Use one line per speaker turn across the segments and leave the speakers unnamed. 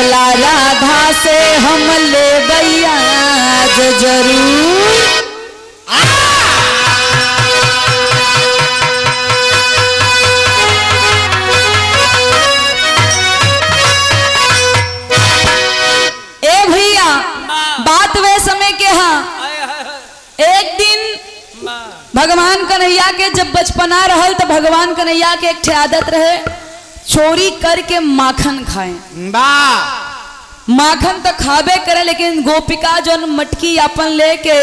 बदला राधा से हम ले भैया जरूर। ए भैया बात वे समय के हाँ एक दिन भगवान कन्हैया के जब बचपना रहल तो भगवान कन्हैया के एक आदत रहे चोरी करके माखन खाए। माखन तो खाबे करे लेकिन गोपिका जो मटकी अपन लेके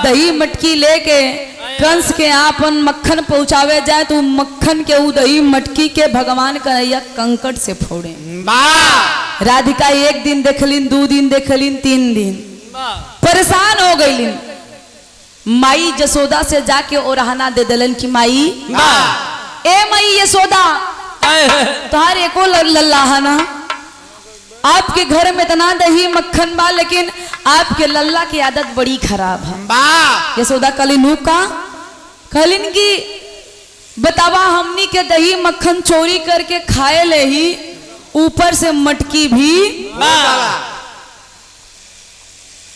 दही मटकी लेके कंस के आपन मक्खन पहुंचावे जाए तो मक्खन के उ दही मटकी के भगवान कन्हैया कंकड़ से फोड़े। राधिका एक दिन देखलिन, 2 दिन देखलिन, 3 दिन परेशान हो गईलिन। माई जसोदा से जाके ओरहाना दे दिलन कि माई ए माई यशोदा तुहार एको लल्ला है ना, आपके घर में इतना दही मक्खन बा लेकिन आपके लल्ला की आदत बड़ी खराब है। यशोदा कलिनू का कहलिन कि बतावा हमनी के दही मक्खन चोरी करके खाए ले ही ऊपर से मटकी भी।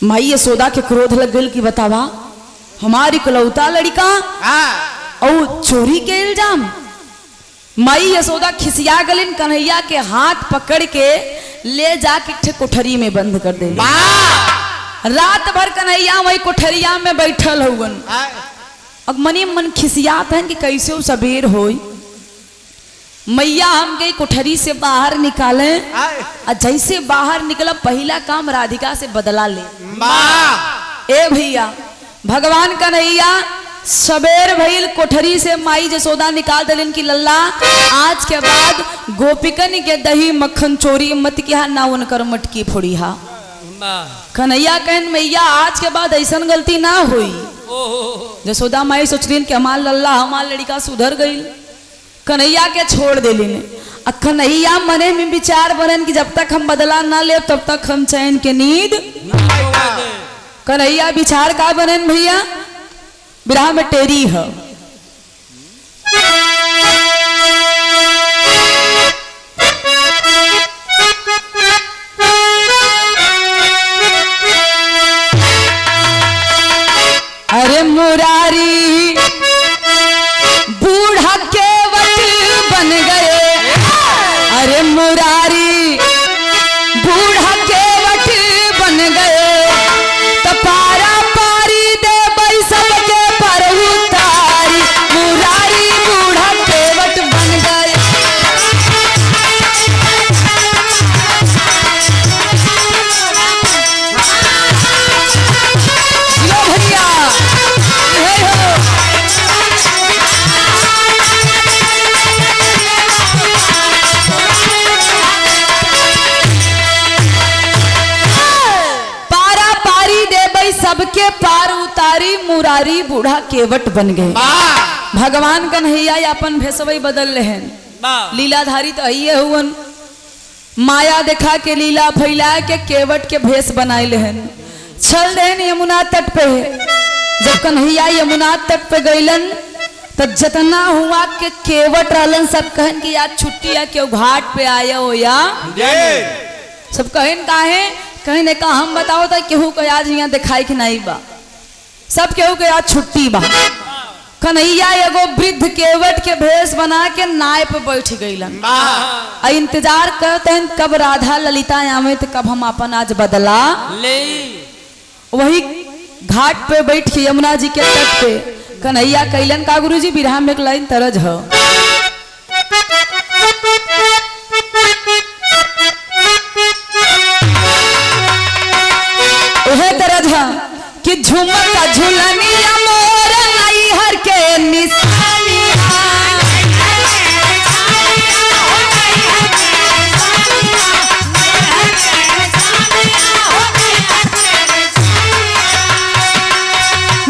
माई यशोदा के क्रोध लग गई कि बतावा हमारी इकलौता लड़का और चोरी के इल्जाम। माई यशोदा खिसिया गलिन, कन्हैया के हाथ पकड़ के ले जाके कोठरी में बंद कर दे। रात भर कन्हैया वही कोठरिया में बैठल हुवन। अब मनी मन खिसियात है कि कैसे सबेर होई। मैया हम गई कोठरी से बाहर निकाले और जैसे बाहर निकला पहला काम राधिका से बदला ले। ए भैया भगवान कन्हैया सबेर भइल कोठरी से माई जसोदा निकाल दिलन कि लल्ला आज के बाद गोपिकन के दही मक्खन चोरी मत किया ना उनकर मटकी फोड़ी हा। कन्हैया कहन मैया आज के बाद ऐसा गलती ना हुई। जसोदा माई सोचलिन कि हमार लल्ला हमार लड़का सुधर गई। कन्हैया के छोड़ दिलिन। कन्हैया मने में विचार बनन कि जब तक हम बदला ना ले तब तक हम चैन के नींद। कन्हैया विचार का बनन भैया विराह में टेरी है। अरे मुरारी बूढ़ा केवट बन गए। अरे मुरारी बूढ़ा केवट बन गए तो पारा पारी दे बई सबके पर उतारी। मुरारी बूढ़ा केवट बन गए। लो भैया हे हो सबके पार उतारी। मुरारी बूढ़ा केवट बन गए। भगवान कन्हैया अपन भेसवई बदल रहे। लीलाधारी तो आइए हुवन। माया देखा के लीला फैला के केवट के भेष बनाए लेहन। चल देन यमुना तट पे। जब कन्हैया यमुना तट पे गईलन तो जितना हुआ के केवट रहलन सब कहन कि आज छुट्टी है क्यों घाट पे आए हो या सब कहन काहे कहीं ने कहा हम बताओ तो केहू को आज यहाँ दिखाई कि नहीं बा। सब केहू के आज छुट्टी बा। कन्हैया एगो वृद्ध केवट के भेष बना के नाव पे बैठ गईलन। इंतजार करते हैं कब राधा ललिता आवे तो कब हम अपन आज बदला ले। वही घाट पे बैठ के यमुना जी के तट पे कन्हैया कैलन का गुरुजी बिरहा में एक लाइन तरज है। तरज है कि झुमका झुलनिया मोर नैहर के निशानिया।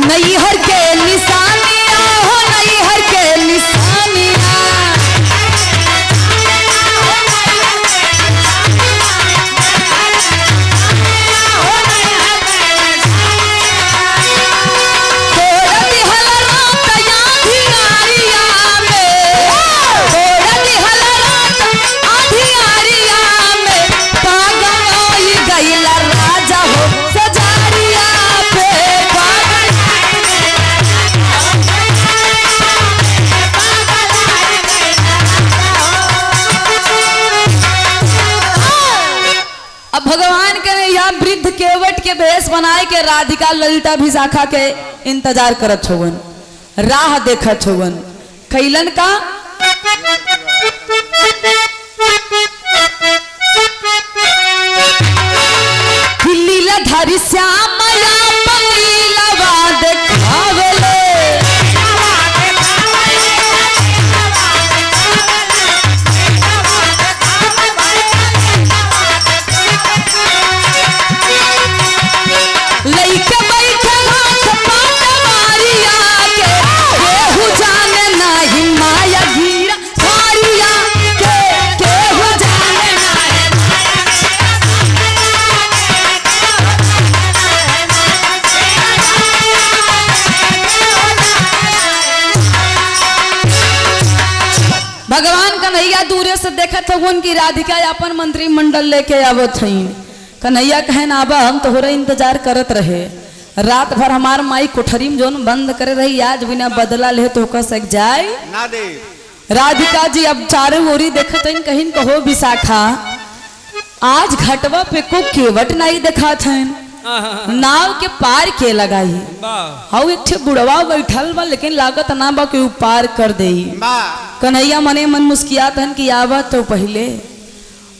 नैहर के निशानिया हो नैहर के निशानिया। तोड़ दिहल रात या धियारी शुद्ध केवट के भेष बनाए के राधिका ललिता विशाखा के इंतजार करत होवन, राह देखत होवन। कैलन का लीलाधारी श्याम लीलावा देखावले, लइके बैठल हाथ पाटवारिया के, केहू जाने नाही माया गिरा धारिया के, केहू जाने नाही भगवान कन्हैया दूरे से देखत हवन कि राधिका अपन मंत्रिमंडल लेके आवत हई। कन्हैया कहे ना आबा, हम तोहरा इंतजार करत रहे। रात भर हमार माई कोठरी में जोन बंद करे रही, आज बिना बदला ले तो कह सक जाए
ना दे।
राधिका जी अब चारों ओरी देखत हईन, कहीं कहो विशाखा आज घटवा पे को केवट नहीं देखत हईन, नाव के पार के लगाई। हाउ एक ठे बुढ़वा बैठल बा, लेकिन लागत ना बा कि पार कर देई। कन्हैया मने मन मुस्कियात हन कि आवा तो पहले।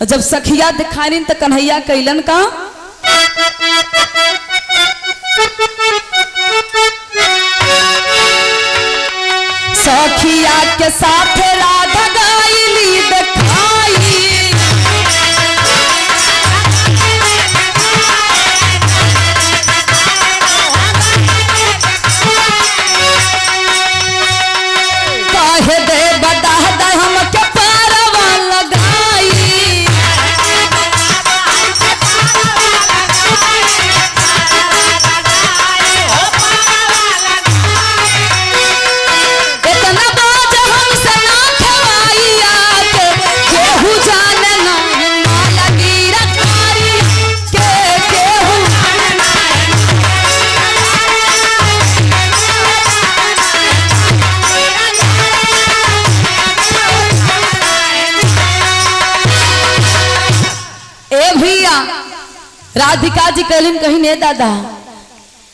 जब सखिया दिखानी तो कन्हैया कैलन का सखिया के साथ राधा गाइली दिखाई, कहे दे बता दे हमके पारवा लगाई। इतना बात हमसे ना खवाइया के, केहू जाने ना माया गिरा धारिया के, केहू ए भैया राधिका जी कहलिन कहीं ने दादा,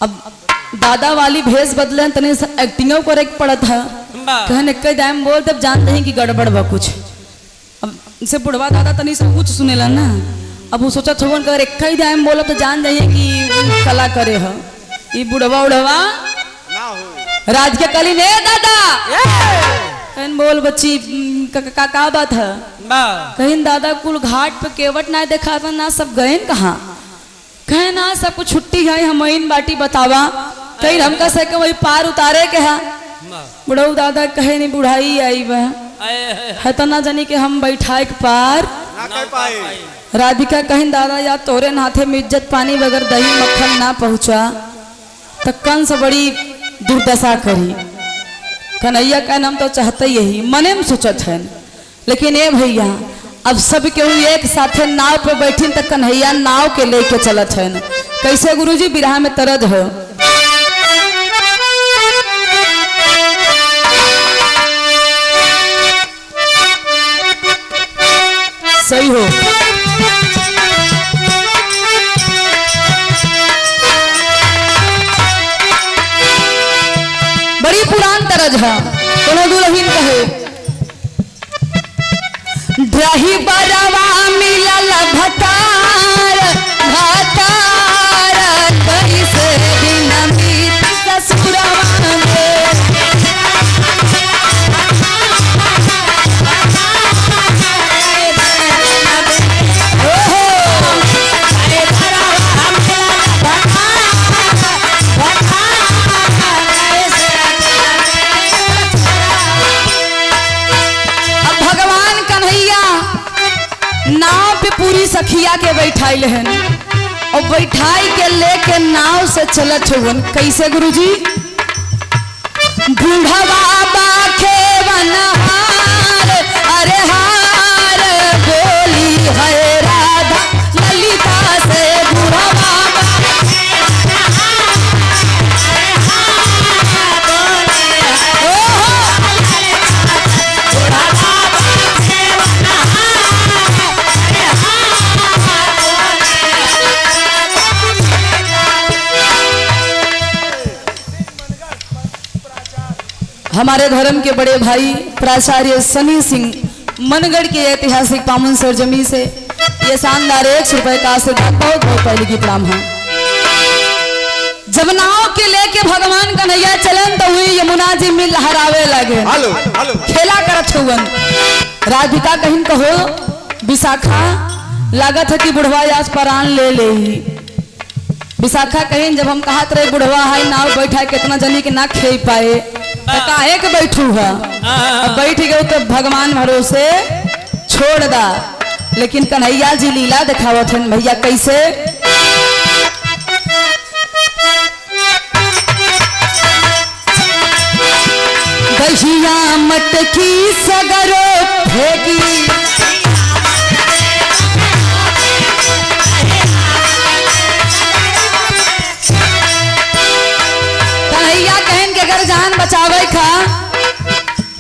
अब दादा वाली भेष बदले तने एक्टिंगों करे पड़त है। कहने कई दाम बोल तब जानते हैं कि गड़बड़ बा कुछ। अब से बुढ़वा दादा तनी सब कुछ सुनेला ना, अब वो सोचा छोवन कर एक ही दाम बोला तो जान जाइए कि कला करे है। ये बुढ़वा उड़वा
ना हो।
राज के कली ने दादा कहन बोल बच्ची का बात है। कहीं दादा कुल घाट पे केवट ना देखा था ना, सब गए कहाँ। कहे ना सब कुछ छुट्टी है, हम इन बाटी बतावा कहीं हम कह सके वही पार उतारे के है। बुढ़ऊ दादा कहे नहीं बुढ़ाई आई वह है तो ना जानी कि हम बैठाए के पार
ना कर पाए।
राधिका कहीं दादा या तोरे नाथे में इज्जत पानी बगैर दही मक्खन ना पहुंचा तो कंस बड़ी दुर्दशा करी। कन्हैया कहन हम तो चाहते यही मने में सोचत है, लेकिन ए भैया अब सब केहू एक साथे नाव पे बैठिन तो कन्हैया नाव के लेके चलत है। कैसे गुरुजी बिरहा में तरज हो। सही हो। बड़ी पुरान तरज है, कोनो दुल्हन कहे ड्राही बरवा मिलल भतार भतार, कैसे दिन बीत ससुरवा में। नाव पे पूरी सखिया के बैठाइल हन और बैठाई के लेके नाव से चलत हुन। कैसे गुरुजी बूढ़वा बाखे बनहार, अरे हार बोली है राधा ललिता से। बूढ़वा हमारे धर्म के बड़े भाई प्राचार्य सनी सिंह मनगढ़ के ऐतिहासिक पावन सरजमी से ये शानदार 100 रुपए का आशीर्वाद बहुत बहुत पहले की प्रणाम है। जब नाव के लेके भगवान कन्हैया चलन तो हुई यमुना जी में लहरावे लगे,
हेलो हेलो
खेला करत हुवन। राधिका कहीं कहो विशाखा लागत है कि बुढ़वा आज परान ले ले। विशाखा कहीं जब हम कहा रहे बुढ़वा है नाव बैठा कितना जनी के ना खे पाए तो काहे के बैठू है, अब बैठ गए तो भगवान भरोसे छोड़ दा। लेकिन कन्हैया जी लीला दिखावत हन भैया कैसे। दहिया मटकी सगरो फेंकी कन्हैया कहन के अगर जान बचावे खा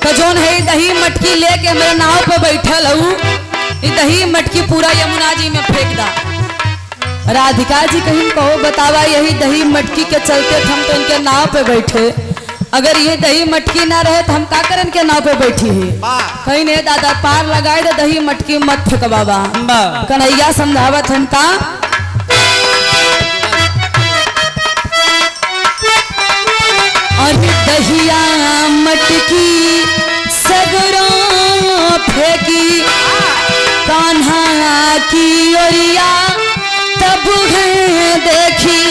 तो जोन है दही मटकी लेके मेरे नाव पे बैठल हूँ, दही मटकी पूरा यमुना जी में फेंक दा। राधिका जी कहीं कहो बतावा यही दही मटकी के चलते हम तो इनके नाव पे बैठे, अगर ये दही मटकी ना रहे तो हम का करन के नाव पे बैठी है। कहीं ने दादा पार लगाए दे दही मटकी मत फेंक बाबा। कन्हैया समझावत हम का और दहिया मटकी सगरों फेंकी कान्हा की ओरिया तब है देखी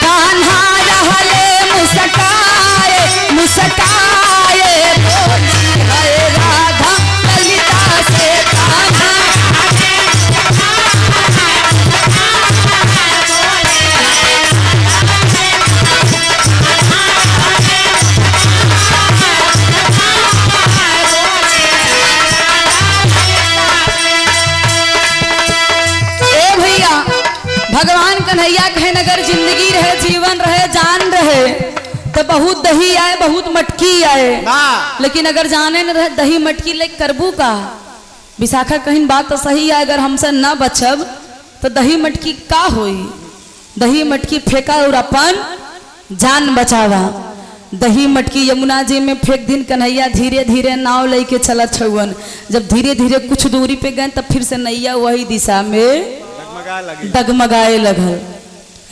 कान्हा रहले मुस्काए मुस्काए बोली है राधा ललिता से कान्हा भगवान कन्हैया कहें अगर जिंदगी रहे जीवन रहे जान रहे तो बहुत दही आए बहुत मटकी आए, लेकिन अगर जाने न रहे दही मटकी ले करबू का। विशाखा कहीं बात तो सही है, अगर हमसे न बचब तो दही मटकी का होई। दही मटकी फेंका और अपन जान बचावा। दही मटकी यमुना जी में फेंक दिन कन्हैया धीरे धीरे नाव लेके चलत छुअन। जब धीरे धीरे कुछ दूरी पे गए तब फिर से नैया वही दिशा में डगमगाए लगल।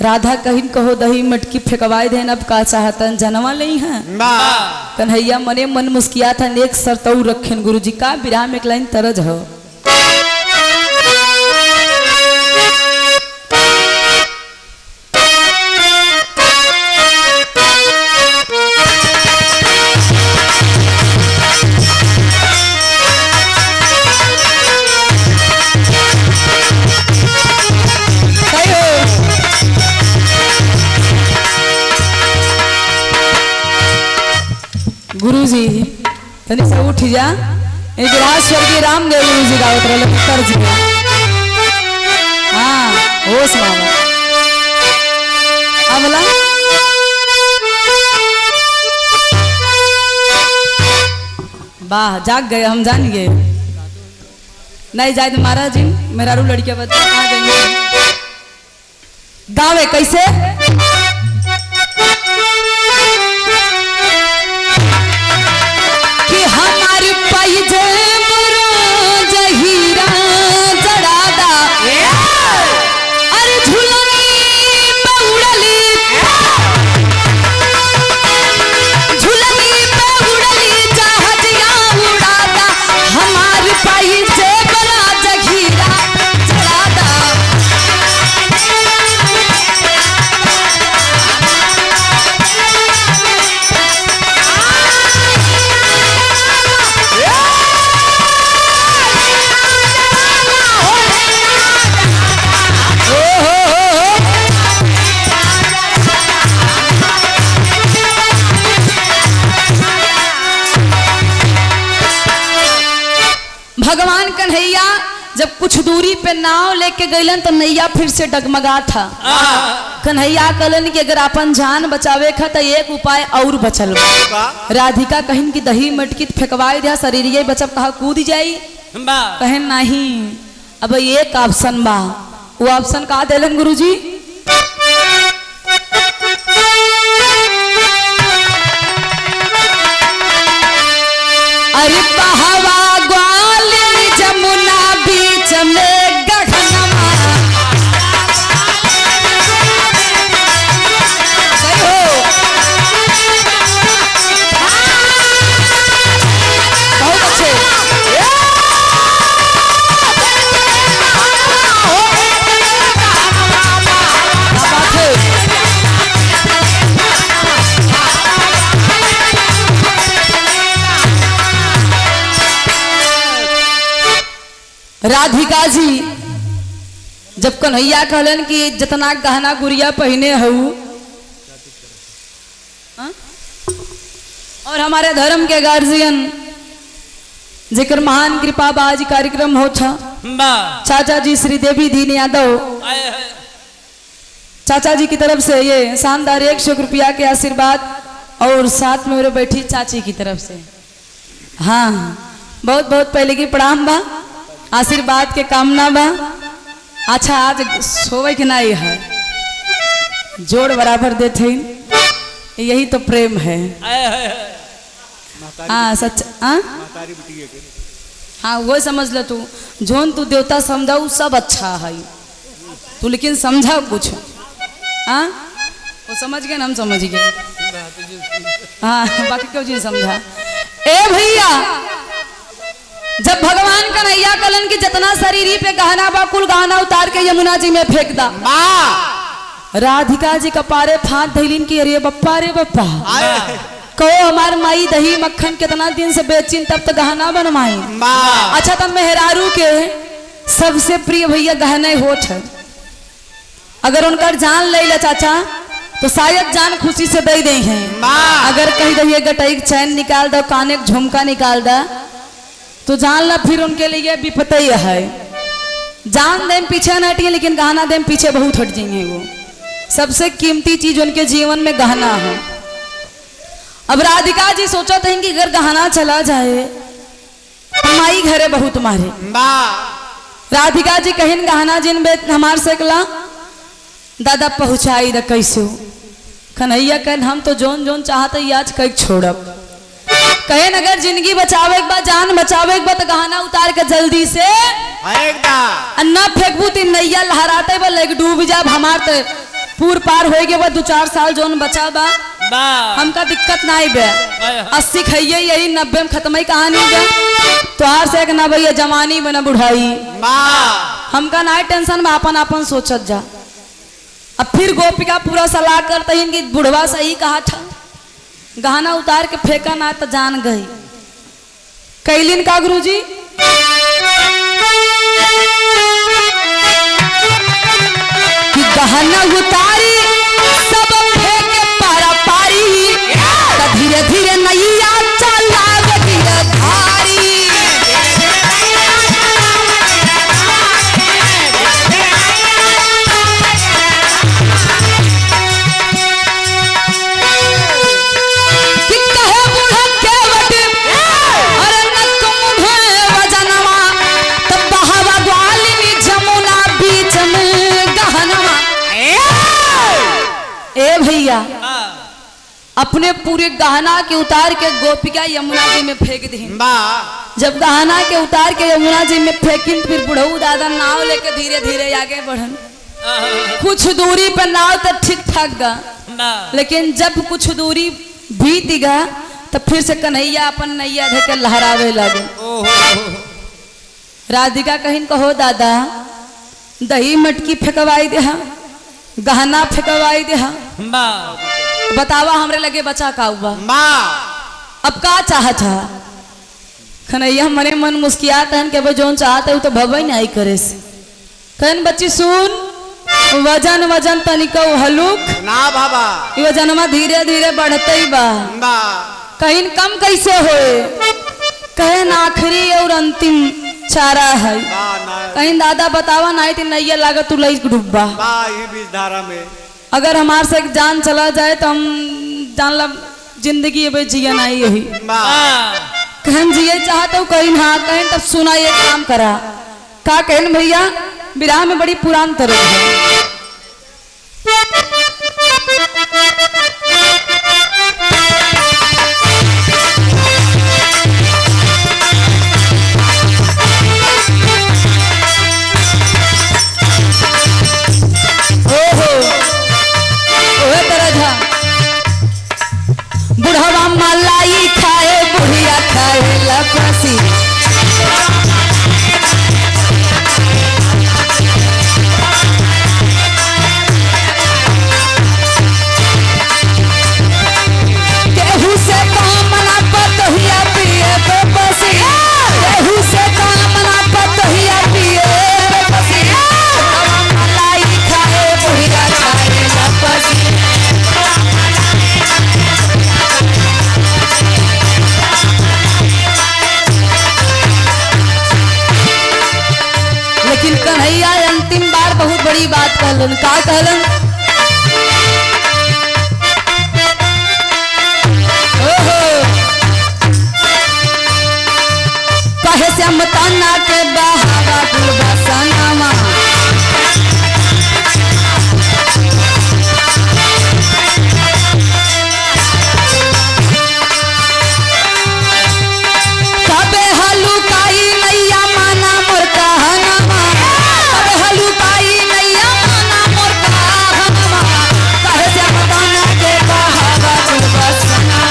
राधा कहीं कहो दही मटकी फेंकवाए देन अब का चाहतन जनवा नहीं है। कन्हैया मने मन मुस्किया था एक सरतऊ रखेन गुरुजी का विराह में एक लाइन तरज हो। गुरु जी तनी से उठ जा, एक स्वर्गीय रामदेव गुरु जी गावत रहे तर्ज में। हाँ होश मामा अबला वाह जाग गए हम जान गए। नहीं जाए महाराज जी मेरा रू लड़कियां बच्चे कहाँ जाएंगे। गावे कैसे भगवान कन्हैया जब कुछ दूरी पे नाव लेके गईलन तो नैया फिर से डगमगा था। कन्हैया कहलन कि अगर अपन जान बचावे खा तो एक उपाय और बचल बा। राधिका कहिन की दही मटकी फेंकवाए दिया शरीर बचब कहा कूद जाई कहन नहीं अब एक ऑप्शन बा। वो ऑप्शन का देलन गुरुजी अरे बहवा ग्वालिनी जमुना बीच में गगनमा। सही हो। बहुत अच्छे। राधिका जी जब कन्हैया कहलन कि जितना गहना गुड़िया पहने हूँ और हमारे धर्म के गार्जियन जेकर महान कृपा बाज कार्यक्रम हो था चाचा जी श्री देवी दीन यादव चाचा जी की तरफ से ये शानदार 100 रुपया के आशीर्वाद और साथ में मेरे बैठी चाची की तरफ से हाँ बहुत बहुत पहले की प्रणाम बा आशीर्वाद के कामना बा। अच्छा आज सोवे के नहीं है जोड़ बराबर देते यही तो प्रेम है। हाँ सच हाँ वो समझ ल तू जोन तू देवता समझा सब अच्छा है तू लेकिन समझा कुछ हाँ वो समझ गए ना हम समझ गए हाँ बाकी क्यों जी समझा। ए भैया जब भगवान कन्हैया कलन की जितना शरीरी पे गहना बा कुल गहना उतार के यमुना जी में फेंक दा। राधिका जी कपारे फांद धैलिन की अरे बप्पा कहो हमार माई दही मक्खन कितना दिन से बेचिन तब तो गहना बनवाई। अच्छा तब मेहरारू के सबसे प्रिय भैया गहने होठ है अगर उनका जान ले ला चाचा तो शायद जान खुशी से दे दे हैं। अगर कहीं दही गटई चैन निकाल दो काने झुमका निकाल दा तो जान ला फिर उनके लिए विपत्ति है। जान दें पीछे न हटिए लेकिन गहना दें पीछे बहुत हट जाएंगे। वो सबसे कीमती चीज उनके जीवन में गहना है। अब राधिका जी सोचा था कि अगर गहना चला जाए तो माई घरे बहुत मारे। राधिका जी कहिन गहना जिन बे हमार सेकला दादा पहुंचाई द कैसे कन्हैया कहन हम तो जोन जोन चाहते आज कई छोड़ब कहन अगर जिंदगी बचावे एक बार जान बचावे एक बार तो गहना उतार के जल्दी से अन्ना फेंकबू तीन नैया लहराते बा लेक डूब जाब हमार तो पूर पार हो गए 2-4 साल जोन बचा बा हमका दिक्कत ना बे 80 खाइए यही 90 में खत्म ही कहानी बे तो आर से एक ना भैया जवानी बना बुढ़ाई हमका ना टेंशन में अपन अपन सोचत जा। अब फिर गोपिका पूरा सलाह करते हैं कि बुढ़वा सही कहा था गहना उतार के फेंका ना तो जान गई। कैलिन का गुरुजी कि गहना उतारी सब फेंक पारा पारी धीरे धीरे नैया चलावे गिरधारी। भैया अपने पूरे गहना के उतार के गोपिका यमुना जी में फेंक दी। जब गहना के उतार के यमुना जी में फेंकिन फिर बुढ़ऊ दादा नाव लेके धीरे धीरे आगे बढ़न। कुछ दूरी पर नाव तो ठीक ठाक गा लेकिन जब कुछ दूरी बीत गा तो फिर से कन्हैया अपन नैया धके लहरावे लगे। राधिका कहिन कहो दादा दही मटकी फेंकवाई दे गहना फेंकवाई दे बतावा हमरे लगे बचा का हुआ अब का चाहत है। कन्हैया मने मन मुस्कियात है कि भाई जोन चाहते हो तो भवई नहीं करे से कहन बच्ची सुन वजन वजन तनिक हलुक
ना बाबा
वजनमा धीरे धीरे बढ़ते ही बा कहीं कम कैसे होए कहन आखिरी और अंतिम चारा है कहीं दादा बतावा नहीं तो नैया लागत तू लई डूबा
बीच धारा में
अगर हमारे से जान चला जाए तो हम जान ला जिंदगी अब जिया नहीं यही कहन जिये चाहते हो कहीं हाँ कहीं तब सुना ये काम करा का कहन भैया विराह में बड़ी पुरान तरह है। कहलन का कहलन ओहो कहे श्याम तना के बहावा कुल बसनामा कबे हलुकाई नैया माना मोर कहनमा कबे हलुकाई नैया माना मोर कहनमा कहे श्याम तना के बहावा कुल बसनामा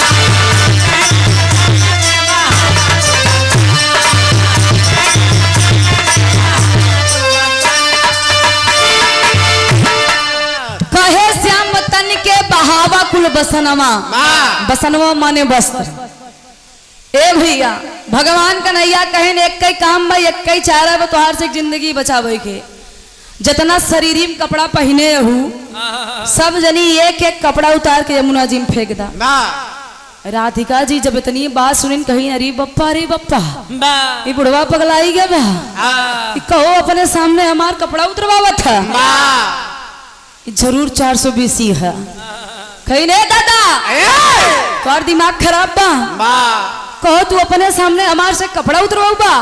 कहे श्याम तन के बहावा कुल बसनमा बसनवा माने वस्त्र। ए भैया भगवान कन्हैया कहन एक कई काम में एक कई चारा बा तोहार से जिंदगी बचावे के जितना शरीरी में कपड़ा पहने हूँ सब जनी एक एक कपड़ा उतार के यमुना जी में फेंक दा। राधिका जी जब इतनी बात सुनिन कहीं अरे बप्पा ये बुढ़वा पगलाई गया बा कहो अपने सामने हमार कपड़ा उतरवावत था जरूर 420 है कहीं नहीं दादा तोर दिमाग खराब बा कहो तू अपने सामने हमारे से कपड़ा उतरवाऊ बा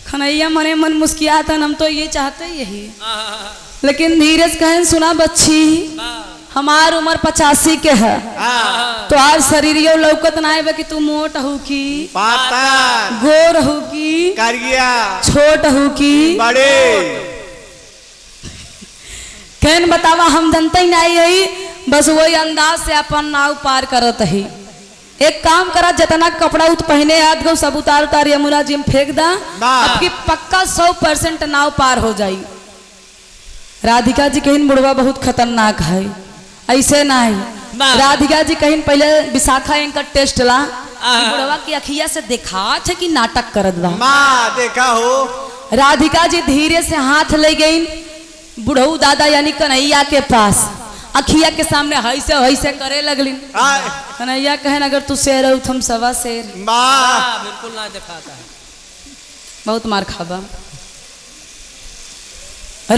खनैया मने मन मुस्कियाता हम तो ये चाहते यही लेकिन धीरज कहन सुना बच्ची हमार उम्र 85 के है तो आज शरीरियो लौकत ना है कि तू मोट हो की गोर हो की छोट हो की
बड़े
कहन बतावा हम जनता ही नहीं है बस वही अंदाज से अपन नाव पार करत है। एक काम करा जितना कपड़ा उत पहने याद गो सब उतार उतार यमुना जी में फेंक दा आपकी पक्का 100% नाव पार हो जाई। राधिका जी कहिन बुढ़वा बहुत खतरनाक है ऐसे नहीं राधिका जी कहिन पहले विशाखा इनका टेस्ट ला बुढ़वा की अखिया से देखा थे कि नाटक करत बा
देखा हो।
राधिका जी धीरे से हाथ ले गई बुढ़ऊ दादा यानी कन्हैया के पास अखिया के सामने हैसे हैसे करे लगलिन। कन्हैया कहन अगर तू शेर हो तुम सवा शेर
बिल्कुल ना दिखाता है
बहुत मार खाबा।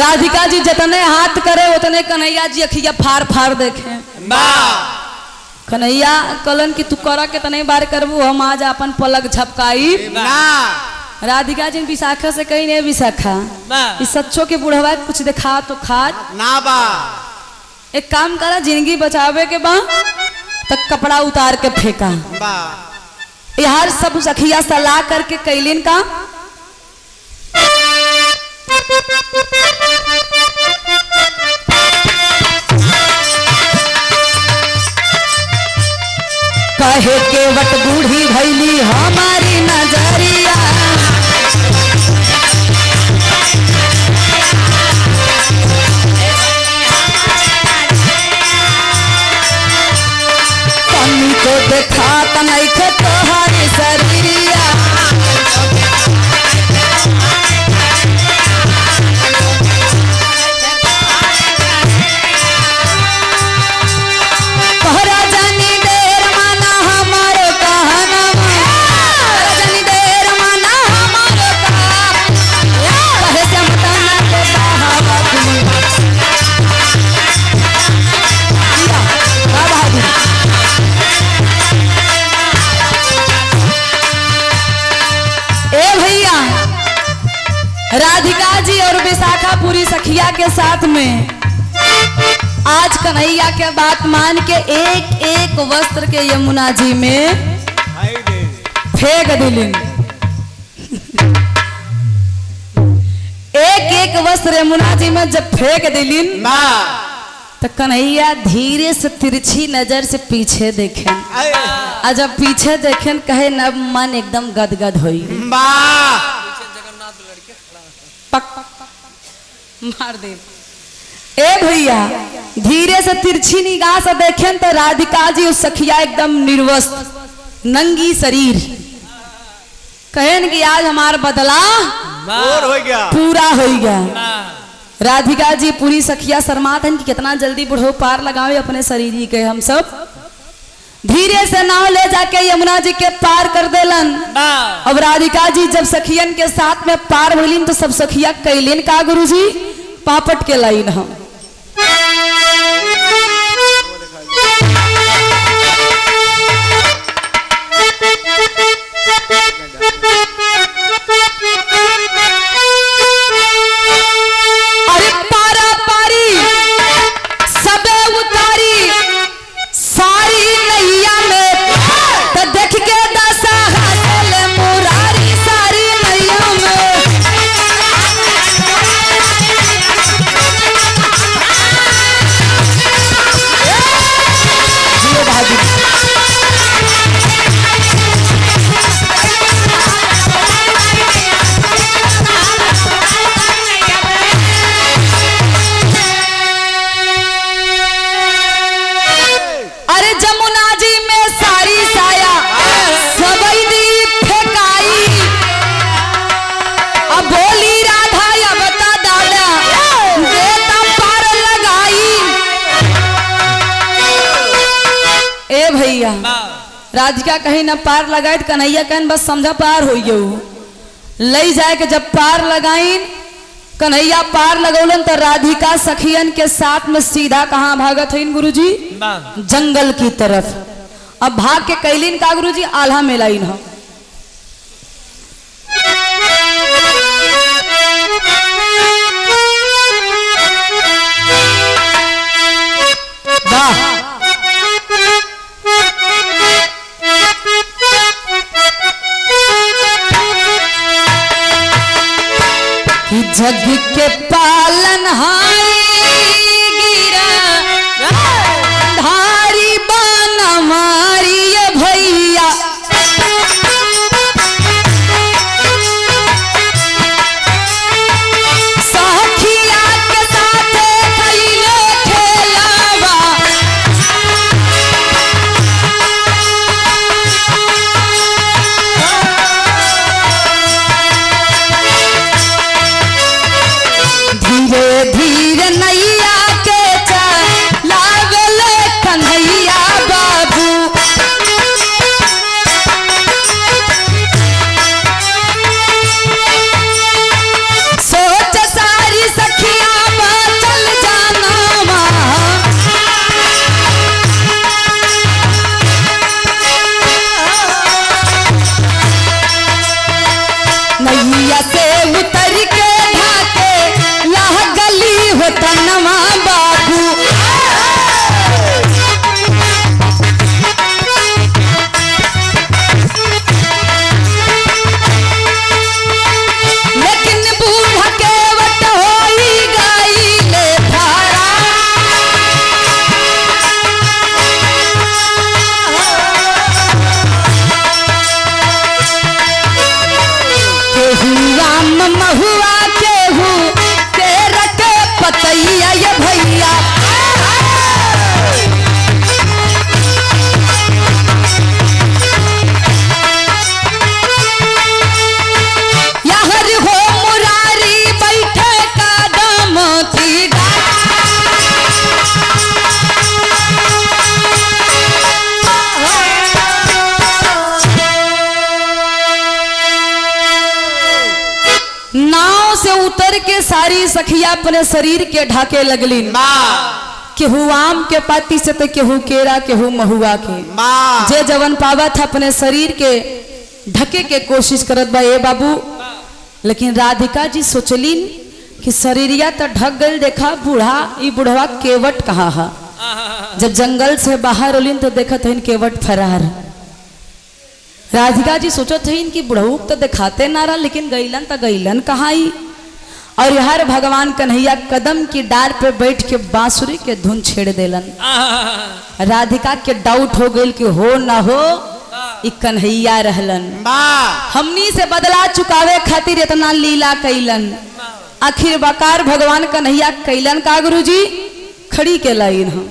राधिका जी जितने हाथ करे उतने कन्हैया जी अखिया फाड़ फाड़ देखे। कन्हैया कलन की तू करा के तने बार करबू हम आज अपन पलक झपकाई। राधिका जी विशाखा से कहीं नहीं विशाखा इस सच्चो के बुढ़वा कुछ दिखा तो खा
ना बा
एक काम करा जिंदगी बचावे के बा तक कपड़ा उतार के फेंका यार सब सखिया सलाह करके कैलिन का कहे के वट बूढ़ी भैली हमारी नजरिया तो देखा नहीं थे तोहारी शरीरिया तोहरा जानी देर माना हमारो कहनमा जानी देर माना हमारो कहे से मताना के बहावा राधिका जी और विशाखा पूरी सखिया के साथ में आज कन्हैया के बात मान के एक एक वस्त्र के यमुना जी में फेंक दिलिन। एक एक वस्त्र यमुना जी में जब फेंक दिलिन तो कन्हैया धीरे से तिरछी नजर से पीछे देखें और जब पीछे देखें कहे न मन एकदम गदगद होई मार दे। ए भैया धीरे से तिरछी निगाह से देखें तो राधिका जी उस सखिया एकदम निर्वस्त्र नंगी शरीर कहन कि आज हमार बदला पूरा हो गया। राधिका जी पूरी सखिया शर्मात हैं कि कितना जल्दी बुढ़ो पार लगावे अपने शरीर के। हम सब धीरे से नाव ले जाके यमुना जी के पार कर देलन। अब राधिका जी जब सखियन के साथ में पार भइलिन तो सब सखिया कैलिन का गुरुजी पापट के लाइन हम। अरे पारा पारी सबे उतारी सारी नैया में, तो देख के दशा हासिल मुरारी सारी नैया में। जियो भाभी। अरे जमुना जी में सारी साया सबई दी फेंकाई, अब बोली राधा या बता दादा बेटा पार लगाई। ए भैया राधिका कहीं ना पार लगाए, कन्हैया कहन बस समझा पार हो गयो। लई जाए के जब पार लगाइन, कन्हैया पार लगौलन तो राधिका सखियन के साथ में सीधा कहाँ भागत है गुरुजी? जंगल की तरफ। अब भाग के कैलिन का गुरुजी? आल्हा में लाइन हो। वाह कि जग के पालनहारी गिरा धारी बाना मारी ये भैया, सखिया के साथ कैले खेलावा, धीरे धीरे नैया के चलावल कन्हैया बाबू। सोच सारी सखिया चल जाना वहाँ, नैया से उतर के ढाके लाह गली हो तनवा बाबू। लेकिन बूढ़ा के वट होई गई ले थारा, केहू राम महुआ केहू के रखे पतैया ये भैया। यहर हो मुरारी बैठे कदम की नाव से उतर के सारी सखिया अपने शरीर के ढाके लगलिन। केहू आम के पाती से तो केहू केरा केहू महुआ के, जे जवन पावत अपने शरीर के ढके के कोशिश करत बा ए बाबू। लेकिन राधिका जी सोचलिन कि शरीरिया तो ढक गई, देखा बूढ़ा ई बुढ़वा केवट कहाँ है। जब जंगल से बाहर होलिन तो देखत हइन केवट फरार। राधिका जी सोचत हइन कि बुढ़ऊ तो दिखाते ना रहा, लेकिन गईलन तो गईलन कहाँ ही। और यार भगवान कन्हैया कदम की डार पे बैठ के बांसुरी के धुन छेड़ देलन। राधिका के डाउट हो गई कि हो ना हो ई कन्हैया रहलन, हमनी से बदला चुकावे खातिर इतना लीला कैलन। आखिर बकार भगवान कन्हैया कैलन का गुरुजी? खड़ी के लाइन हम।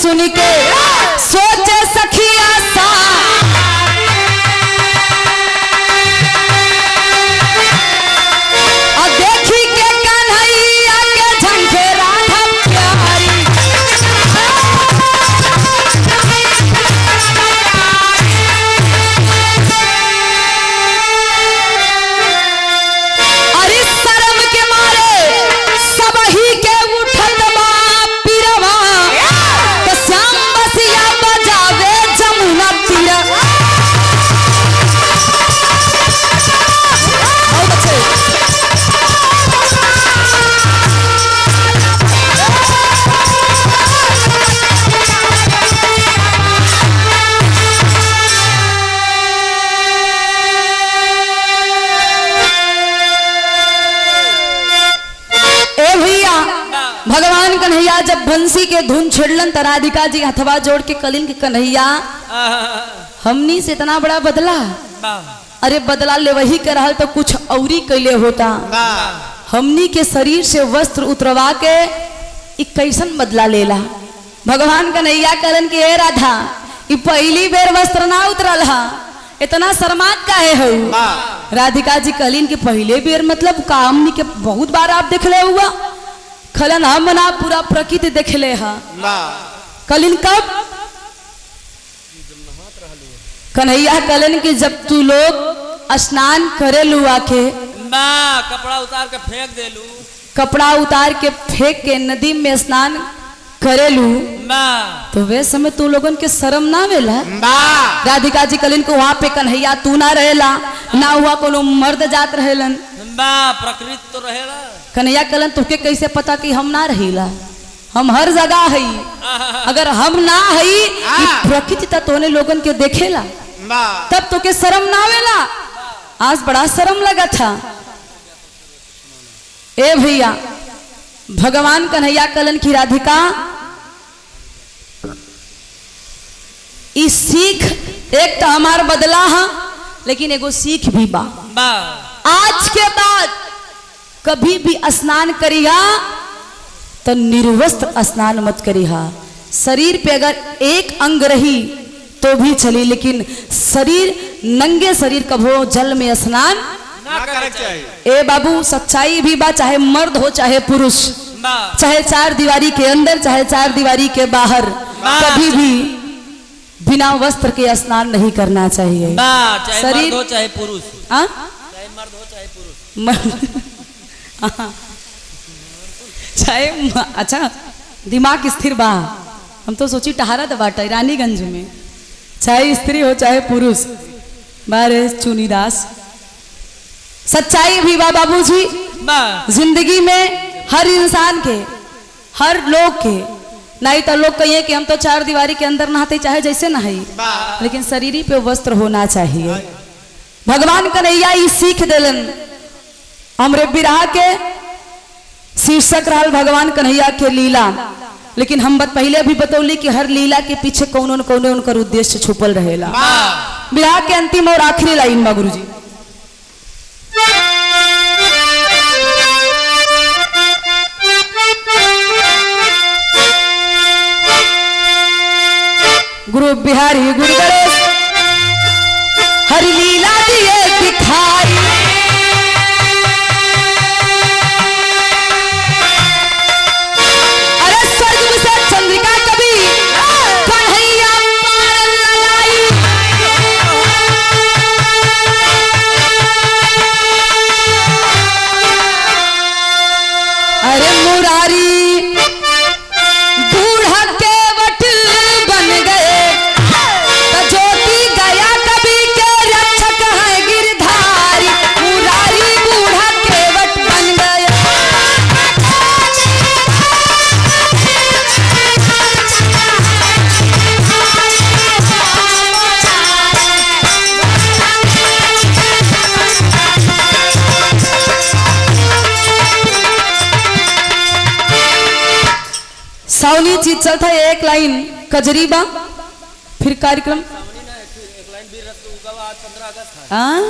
सुन के सोचे सखिया सा और देखी के कन्हैया के झंखे राधा प्यारी अरे शर्म के मारे सब ही के उठत बा पीरवा तो श्याम बसिया बजावे जमुना तीर बहुत अच्छे ए भैया भगवान कन्हैया जब बंसी के धुन छिड़लन त राधिका जी हथवा जोड़ के कलिन के कन्हैया हमनी से इतना बड़ा बदला अरे बदला ले वही के रहल तो कुछ औरी कैले होता हमनी के शरीर से वस्त्र उतरवा के इ कैसन बदला लेला भगवान कन्हैया कलन के हे राधा इ पहली बेर वस्त्र ना उतरल हा इतना शर्मात काहे हो राधिका जी कलिन के पहले बेर मतलब का हमनी के बहुत बार आप देखले हुआ खलन हम ना पूरा प्रकृति देखले हा कलिन कब कन्हैया कलन के जब तू लोग स्नान करे लू आके
कपड़ा उतार के फेंक देलू
कपड़ा उतार के फेंक के नदी में स्नान करेलू तो वे समय तू लोगन के शर्म ना वेला राधिका जी कलिन को वहां पे कन्हैया तू ना रहेला ना हुआ कोनो मर्द जात रहेलन
प्रकृति तो रहेला
कन्हैया कलन तुके कैसे पता कि हम ना रहीला हम हर जगह हई अगर हम ना हई कि प्रकृति त तोने लोगन के देखेला तब तो के शर्म ना वेला आज बड़ा शर्म लगा था ए भैया भगवान कन्हैया कलन की राधिका इस सीख एक तो हमार बदला है लेकिन एगो सीख भी बा आज के बाद कभी भी स्नान करिहा तो निर्वस्त्र स्नान मत करिहा शरीर पे अगर एक अंग रही तो भी चली लेकिन शरीर नंगे शरीर कभो जल में स्नान
ना करे चाहिए।
ए बाबू सच्चाई भी बा चाहे मर्द हो चाहे पुरुष चाहे चार दीवारी के अंदर चाहे चार दीवारी के बाहर कभी भी बिना वस्त्र के स्नान नहीं करना चाहिए
चाहे
शरीर
मर्द हो चाहे पुरुष
चाहे
मर्द हो चाहे पुरुष
चाहे अच्छा दिमाग स्थिर बा हम तो सोची टहारा दबाटा रानीगंज में चाहे स्त्री हो चाहे पुरुष बारे चुनीदास सच्चाई भी बा बाबूजी जिंदगी में हर इंसान के हर लोग के नहीं तो लोग कहिए कि हम तो चार दीवारी के अंदर नहाते चाहे जैसे नहाई लेकिन शरीर पे वस्त्र होना चाहिए भगवान कन्हैया ई सीख दिलन हमरे बिरहा के शीर्षक रहल भगवान कन्हैया के लीला लेकिन हम पहले भी बतौली कि हर लीला के पीछे कौन न कौन उनकर उद्देश्य छुपल रहेला बिरहा के अंतिम और आखिरी लाइन बा गुरुजी गुरु बिहारी गुरु गणेश हरि लीला दिए दिखाई अरे स्वर्ग में से चंद्रिका कभी कन्हैया पार लगाई अरे मुरारी सावनी चीज चलता है एक लाइन कजरीबा फिर कार्यक्रम
एक लाइन भी रख 15 अगस्त
हाँ